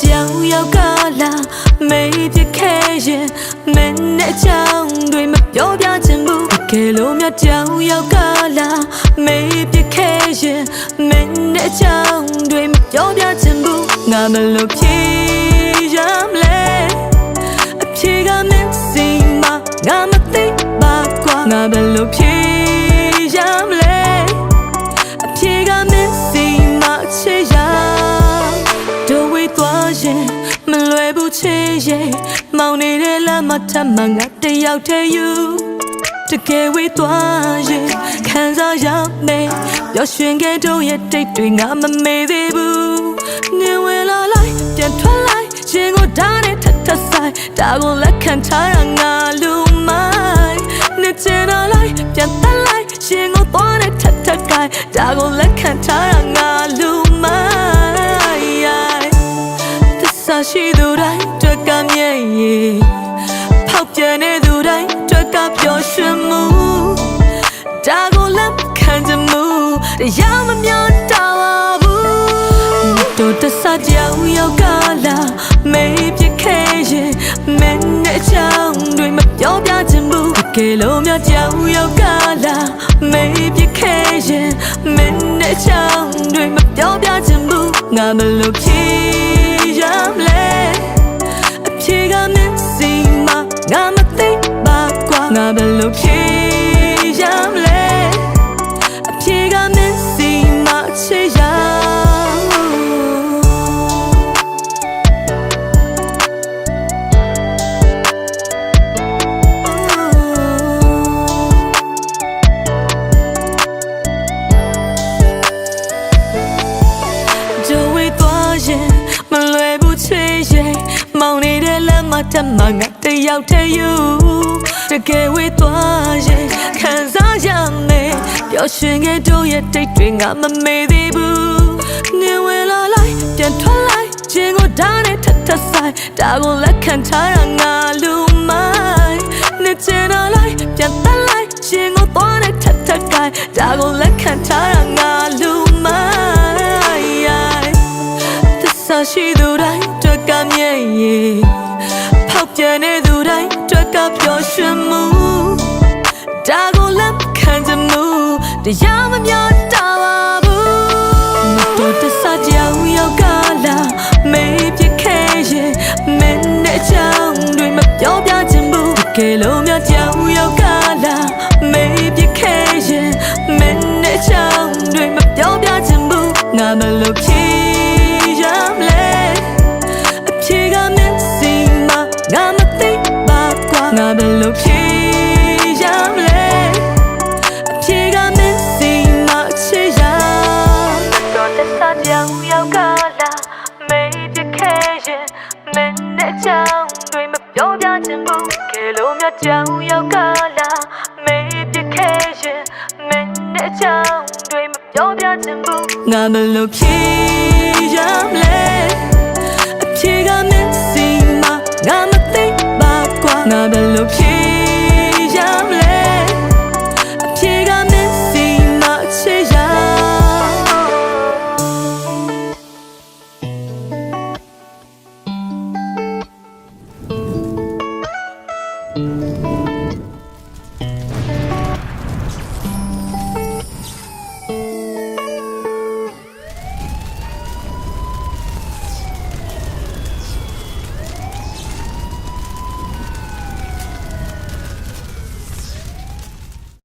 တရားရောက်လာမေးပြခဲ့ရင်မင်းနဲ့ချောင်းတွေမပြောပြချင်ဘူးတကယ်လို့မြတ်တရားရောက်လာမေးပြခဲ့ရင်မင်းနဲ့ချောင်းတွေမပြောပြချင်ဘူးငါမလို့ဖြေရမလဲအဖြေကမင်းစီမငါမသိပါကွာငါဘယ်လိုဖြေရမလဲအဖြေကမင်းစီမချေရတို့ဝေးသွားရင်မလွယ်ဘူးချေရဲ့မောင်နေတဲ့လမ်းမှာထပ်မှငါတယောက်တည်းယူတကယ်ဝေးသွားရင်ခံစားရမယ်ပျော်ရွှင်ခဲ့တို့ရဲ့တိတ်တွေငါမမေ့သေးဘူးနေဝင်လာလိုက်ပြန်ထွက်လိုက်ရင်ကိုဓာတ်နဲ့ထပ်ထပ်ဆိုင်ဒါကိုလက်ခံထားရငါလူမိုင်းနေချင်တော့လိုက်ပြန်တက်လိုက်ရင်ကိုသွားနဲ့ထပ်ထပ်ကိုင်ဒါကိုလက်ခံထားရငါလူမိုင်းသစ္စာရှိသူတိုင်းတွက်ကမြဲရဲ့ဖောက်ပြန်နေသူတိုင်းတွက်ကပျော်ရွှင်မှုဒါကိုလက်ခံချင်မှုတရားမမျောတာပါဘူးတို့တဆကြောင်ရောက်လာမေးပြခဲ့ရင်မင်းနဲ့ချောင်းတွေမပြောပြချင်ဘူးတကယ်လို့မြတ်ကြောင်ရောက်လာမေးပြခဲ့ရင်မင်းနဲ့ချောင်းတွေမပြောပြချင်ဘူးငါမလို့ဖြေရမလဲအဖြေကမင်းစီမငါမသိပါကွာငါဘယ်လိုဖြေရမလဲအဖြေကမင်းစီမချေရမောင်နေတဲ့လမ်းမှာထပ်မှငါတယောက်တည်းယူတကယ်ဝေးသွားရင်ခံစားရမယ်ပျော်ရွှင်ခဲ့တို့ရဲ့တိတ်တွေငါမမေ့သေးဘူးနေဝင်လာလိုက်ပြန်ထွက်လိုက်ရင်ကိုဓာတ်နဲ့ထပ်ထပ်ဆိုင်ဒါကိုလက်ခံထားရငါလူမိုင်းနေချင်တော့လိုက်ပြန်တက်လိုက်ရင်ကိုသွားနဲ့ထပ်ထပ်ကိုင်ဒါကိုလက်ခံထားရငါလူမိုင်းသစ္စာရှိသူတိုင်းတွက်ကမြဲရဲ့ဖောက်ပြန်နေသူတိုင်းတွက်ကပျော်ရွှင်မှုဒါကိုလက်ခံချင်မှုတရားမမျောတာပါဘူးတို့တဆကြောင်ရောက်လာမေးပြခဲ့ရင်မင်းနဲ့ချောင်းတွေမပြောပြချင်ဘူးတကယ်လို့မြတ်ကြောင်ရောက်လာမေးပြခဲ့ရင်မင်းနဲ့ချောင်းတွေမပြောပြချင်ဘူးငါမလို့ဖြေရမလဲအဖြေကမင်းစီမငါမသိပါကွာငါဘယ်လိုဖြေရမလဲအဖြေကမင်းစီမချေရတော့တဆကြောင်ရောက်လာမေးပြခဲ့ရင်မင်းနဲ့ချောင်းတွေမပြောပြချင်ဘူးကဲလို့မြတ်ကြောင်ရောက်လာမေးပြခဲ့ရင်မင်းနဲ့ချောင်းတွေမပြောပြချင်ဘူးငါမလို့ဖြေရမလဲ